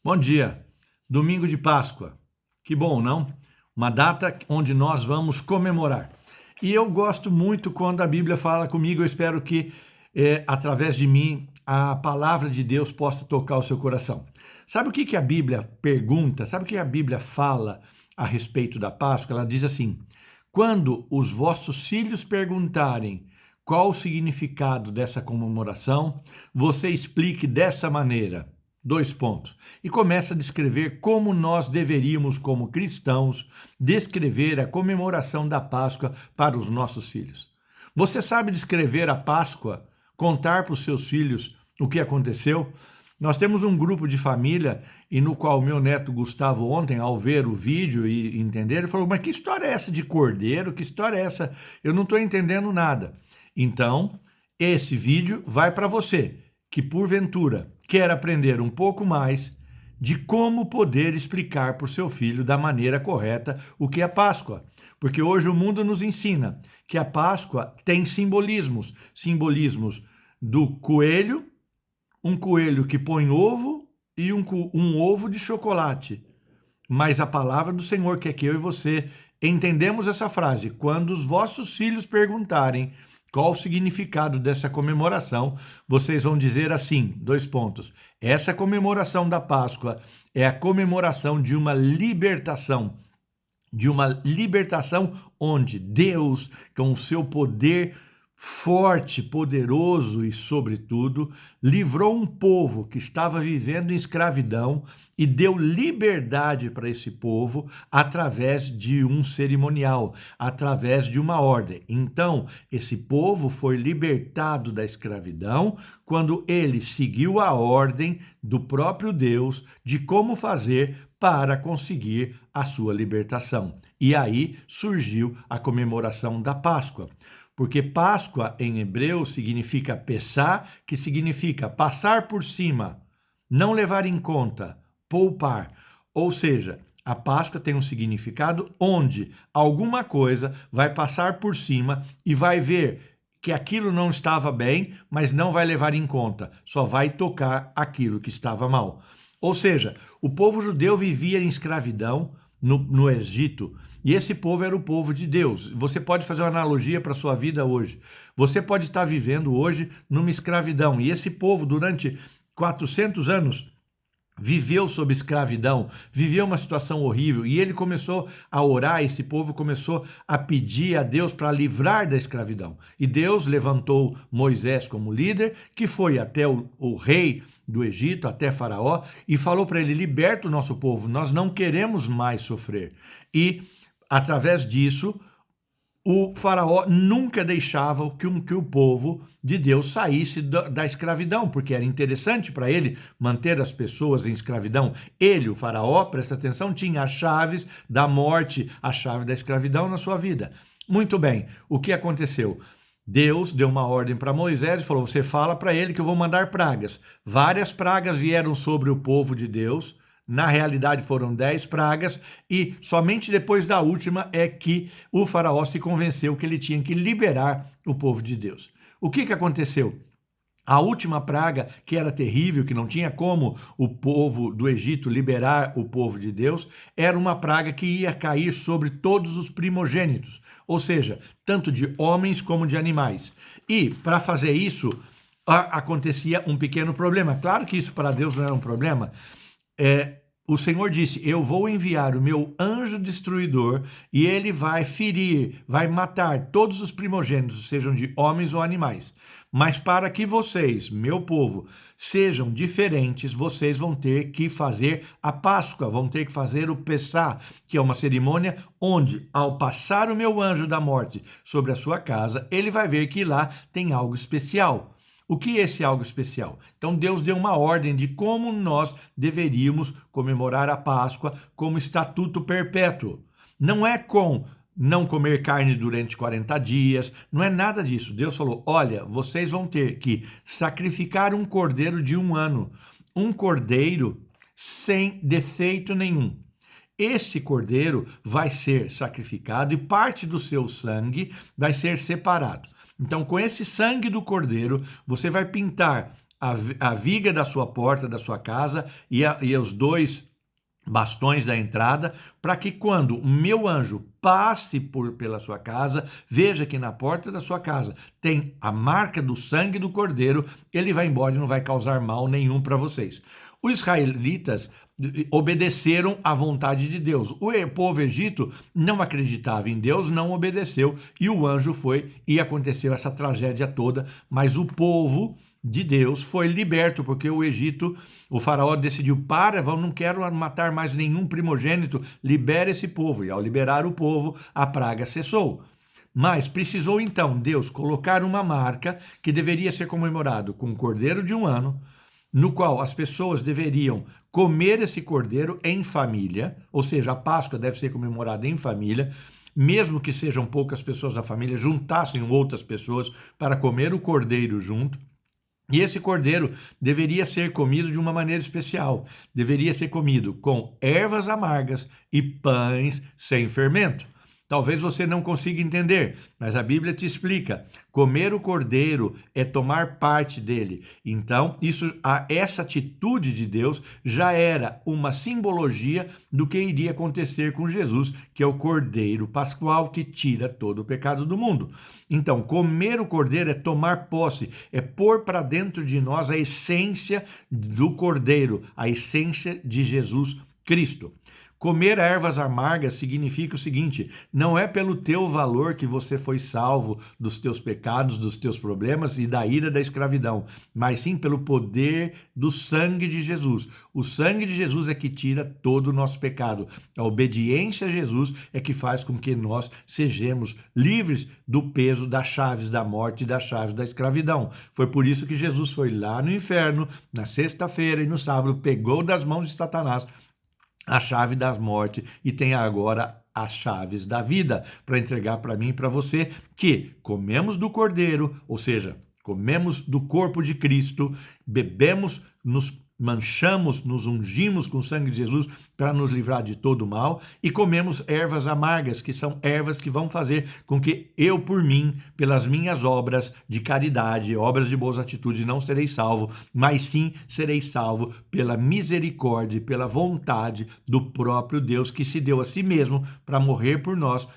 Bom dia, domingo de Páscoa. Que bom, não? Uma data onde nós vamos comemorar. E eu gosto muito quando a Bíblia fala comigo. Eu espero que, através de mim, a palavra de Deus possa tocar o seu coração. Sabe o que a Bíblia pergunta? Sabe o que a Bíblia fala a respeito da Páscoa? Ela diz assim: quando os vossos filhos perguntarem qual o significado dessa comemoração, você explique dessa maneira. Dois pontos. E começa a descrever como nós deveríamos, como cristãos, descrever a comemoração da Páscoa para os nossos filhos. Você sabe descrever a Páscoa, contar para os seus filhos o que aconteceu? Nós temos um grupo de família e no qual meu neto Gustavo ontem, ao ver o vídeo e entender, ele falou: mas que história é essa de cordeiro? Que história é essa? Eu não estou entendendo nada. Então, esse vídeo vai para você que porventura quer aprender um pouco mais de como poder explicar para o seu filho da maneira correta o que é Páscoa. Porque hoje o mundo nos ensina que a Páscoa tem simbolismos. Simbolismos do coelho, um coelho que põe ovo e um ovo de chocolate. Mas a palavra do Senhor quer que eu e você entendemos essa frase. Quando os vossos filhos perguntarem qual o significado dessa comemoração, vocês vão dizer assim, dois pontos. Essa comemoração da Páscoa é a comemoração de uma libertação onde Deus, com o seu poder forte, poderoso e, sobretudo, livrou um povo que estava vivendo em escravidão e deu liberdade para esse povo através de um cerimonial, através de uma ordem. Então, esse povo foi libertado da escravidão quando ele seguiu a ordem do próprio Deus de como fazer para conseguir a sua libertação. E aí surgiu a comemoração da Páscoa. Porque Páscoa em hebreu significa pesar, que significa passar por cima, não levar em conta, poupar. Ou seja, a Páscoa tem um significado onde alguma coisa vai passar por cima e vai ver que aquilo não estava bem, mas não vai levar em conta, só vai tocar aquilo que estava mal. Ou seja, o povo judeu vivia em escravidão no Egito, e esse povo era o povo de Deus. Você pode fazer uma analogia para a sua vida hoje. Você pode estar vivendo hoje numa escravidão, e esse povo, durante 400 anos, viveu sob escravidão, viveu uma situação horrível, e ele começou a orar, esse povo começou a pedir a Deus para livrar da escravidão. E Deus levantou Moisés como líder, que foi até o rei do Egito, até Faraó, e falou para ele: liberta o nosso povo, nós não queremos mais sofrer. E, através disso, o faraó nunca deixava que o povo de Deus saísse da escravidão, porque era interessante para ele manter as pessoas em escravidão. Ele, o faraó, presta atenção, tinha as chaves da morte, a chave da escravidão na sua vida. Muito bem, o que aconteceu? Deus deu uma ordem para Moisés e falou: você fala para ele que eu vou mandar pragas. Várias pragas vieram sobre o povo de Deus. Na realidade foram 10 pragas, e somente depois da última é que o faraó se convenceu que ele tinha que liberar o povo de Deus. O que aconteceu? A última praga, que era terrível, que não tinha como o povo do Egito liberar o povo de Deus, era uma praga que ia cair sobre todos os primogênitos, ou seja, tanto de homens como de animais. E, para fazer isso, acontecia um pequeno problema. Claro que isso para Deus não era um problema. O Senhor disse: eu vou enviar o meu anjo destruidor e ele vai ferir, vai matar todos os primogênitos, sejam de homens ou animais. Mas para que vocês, meu povo, sejam diferentes, vocês vão ter que fazer a Páscoa, vão ter que fazer o Pessá, que é uma cerimônia onde, ao passar o meu anjo da morte sobre a sua casa, ele vai ver que lá tem algo especial. O que é esse algo especial? Então Deus deu uma ordem de como nós deveríamos comemorar a Páscoa como estatuto perpétuo. Não é com não comer carne durante 40 dias, não é nada disso. Deus falou: olha, vocês vão ter que sacrificar um cordeiro de 1 ano, um cordeiro sem defeito nenhum. Esse cordeiro vai ser sacrificado e parte do seu sangue vai ser separado. Então, com esse sangue do cordeiro, você vai pintar a viga da sua porta, da sua casa, e os dois bastões da entrada, para que quando o meu anjo passe pela sua casa, veja que na porta da sua casa tem a marca do sangue do cordeiro, ele vai embora e não vai causar mal nenhum para vocês. Os israelitas obedeceram à vontade de Deus. O povo egito não acreditava em Deus, não obedeceu, e o anjo foi e aconteceu essa tragédia toda, mas o povo de Deus foi liberto, porque o Egito, o faraó decidiu, não quero matar mais nenhum primogênito, libera esse povo. E ao liberar o povo, a praga cessou. Mas precisou então Deus colocar uma marca que deveria ser comemorado com um cordeiro de 1 ano, no qual as pessoas deveriam comer esse cordeiro em família, ou seja, a Páscoa deve ser comemorada em família, mesmo que sejam poucas pessoas da família, juntassem outras pessoas para comer o cordeiro junto. E esse cordeiro deveria ser comido de uma maneira especial. Deveria ser comido com ervas amargas e pães sem fermento. Talvez você não consiga entender, mas a Bíblia te explica. Comer o cordeiro é tomar parte dele. Então, essa atitude de Deus já era uma simbologia do que iria acontecer com Jesus, que é o cordeiro pascual que tira todo o pecado do mundo. Então, comer o cordeiro é tomar posse, é pôr para dentro de nós a essência do cordeiro, a essência de Jesus Cristo. Comer ervas amargas significa o seguinte: não é pelo teu valor que você foi salvo dos teus pecados, dos teus problemas e da ira da escravidão, mas sim pelo poder do sangue de Jesus. O sangue de Jesus é que tira todo o nosso pecado. A obediência a Jesus é que faz com que nós sejamos livres do peso das chaves da morte e das chaves da escravidão. Foi por isso que Jesus foi lá no inferno, na sexta-feira e no sábado, pegou das mãos de Satanás a chave da morte e tem agora as chaves da vida para entregar para mim e para você, que comemos do cordeiro, ou seja, comemos do corpo de Cristo, bebemos, nos manchamos, nos ungimos com o sangue de Jesus para nos livrar de todo o mal, e comemos ervas amargas, que são ervas que vão fazer com que eu, por mim, pelas minhas obras de caridade, obras de boas atitudes, não serei salvo, mas sim serei salvo pela misericórdia e pela vontade do próprio Deus, que se deu a si mesmo para morrer por nós,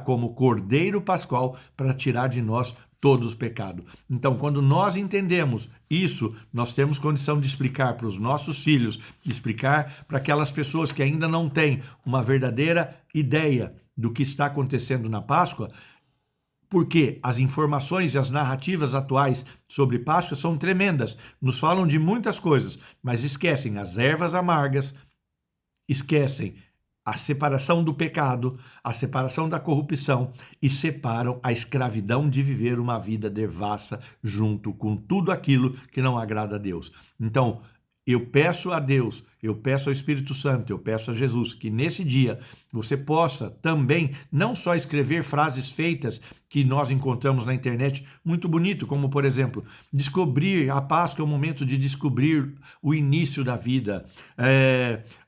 como cordeiro pascual, para tirar de nós todos os pecados. Então, quando nós entendemos isso, nós temos condição de explicar para os nossos filhos, de explicar para aquelas pessoas que ainda não têm uma verdadeira ideia do que está acontecendo na Páscoa, porque as informações e as narrativas atuais sobre Páscoa são tremendas, nos falam de muitas coisas, mas esquecem as ervas amargas, esquecem a separação do pecado, a separação da corrupção, e separam a escravidão de viver uma vida devassa junto com tudo aquilo que não agrada a Deus. Então, eu peço a Deus, eu peço ao Espírito Santo, eu peço a Jesus que nesse dia você possa também não só escrever frases feitas que nós encontramos na internet, muito bonito, como por exemplo, descobrir, a Páscoa é o momento de descobrir o início da vida,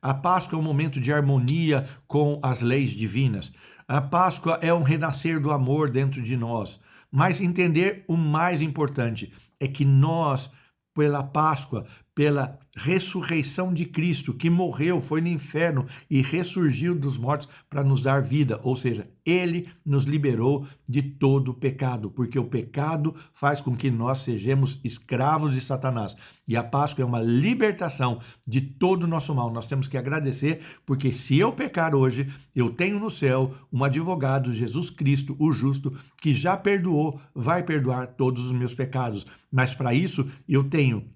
a Páscoa é um momento de harmonia com as leis divinas, a Páscoa é um renascer do amor dentro de nós, mas entender o mais importante é que nós, pela Páscoa, pela ressurreição de Cristo, que morreu, foi no inferno e ressurgiu dos mortos para nos dar vida, ou seja, ele nos liberou de todo o pecado, porque o pecado faz com que nós sejamos escravos de Satanás. E a Páscoa é uma libertação de todo o nosso mal. Nós temos que agradecer, porque se eu pecar hoje, eu tenho no céu um advogado, Jesus Cristo, o justo, que já perdoou, vai perdoar todos os meus pecados. Mas para isso eu tenho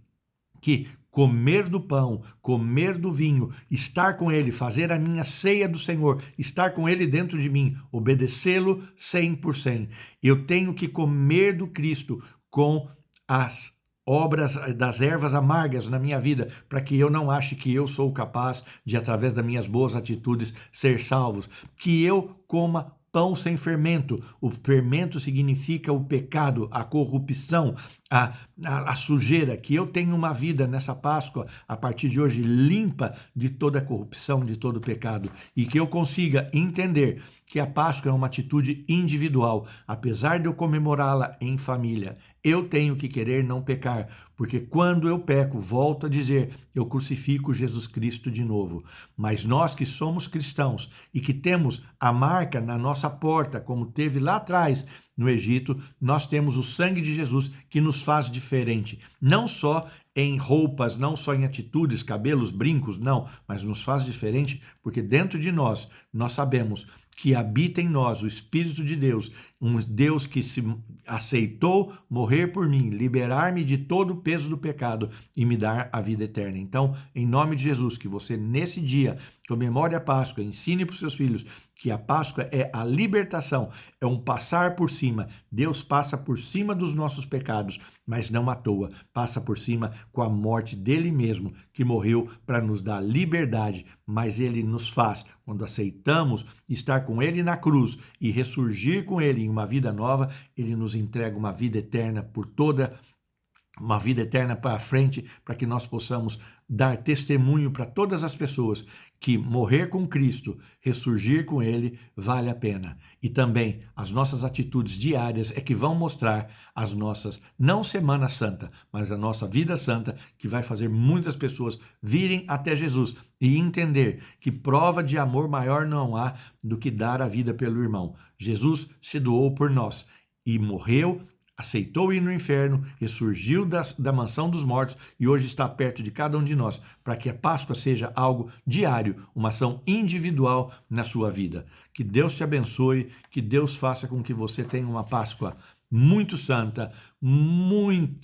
que comer do pão, comer do vinho, estar com ele, fazer a minha ceia do Senhor, estar com ele dentro de mim, obedecê-lo 100%. Eu tenho que comer do Cristo com as obras das ervas amargas na minha vida, para que eu não ache que eu sou capaz de, através das minhas boas atitudes, ser salvos. Que eu coma pão sem fermento. O fermento significa o pecado, a corrupção, a sujeira, que eu tenho uma vida nessa Páscoa, a partir de hoje, limpa de toda corrupção, de todo pecado, e que eu consiga entender que a Páscoa é uma atitude individual, apesar de eu comemorá-la em família. Eu tenho que querer não pecar, porque quando eu peco, volto a dizer, eu crucifico Jesus Cristo de novo. Mas nós que somos cristãos e que temos a marca na nossa porta, como teve lá atrás no Egito, nós temos o sangue de Jesus que nos faz diferente, não só em roupas, não só em atitudes, cabelos, brincos, não, mas nos faz diferente porque dentro de nós sabemos que habita em nós o Espírito de Deus, um Deus que se aceitou morrer por mim, liberar-me de todo o peso do pecado e me dar a vida eterna. Então, em nome de Jesus, que você nesse dia comemore a Páscoa, ensine para os seus filhos que a Páscoa é a libertação, é um passar por cima. Deus passa por cima dos nossos pecados, mas não à toa, passa por cima com a morte dele mesmo, que morreu para nos dar liberdade, mas ele nos faz, quando aceitamos estar com ele na cruz e ressurgir com ele em uma vida nova, ele nos entrega uma vida eterna por toda uma vida eterna para frente, para que nós possamos dar testemunho para todas as pessoas que morrer com Cristo, ressurgir com Ele, vale a pena. E também as nossas atitudes diárias é que vão mostrar as nossas, não Semana Santa, mas a nossa vida santa, que vai fazer muitas pessoas virem até Jesus e entender que prova de amor maior não há do que dar a vida pelo irmão. Jesus se doou por nós e morreu, aceitou ir no inferno, ressurgiu da mansão dos mortos e hoje está perto de cada um de nós, para que a Páscoa seja algo diário, uma ação individual na sua vida. Que Deus te abençoe, que Deus faça com que você tenha uma Páscoa muito santa,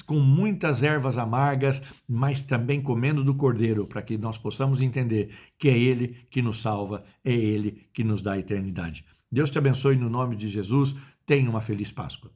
com muitas ervas amargas, mas também comendo do Cordeiro, para que nós possamos entender que é Ele que nos salva, é Ele que nos dá a eternidade. Deus te abençoe no nome de Jesus, tenha uma feliz Páscoa.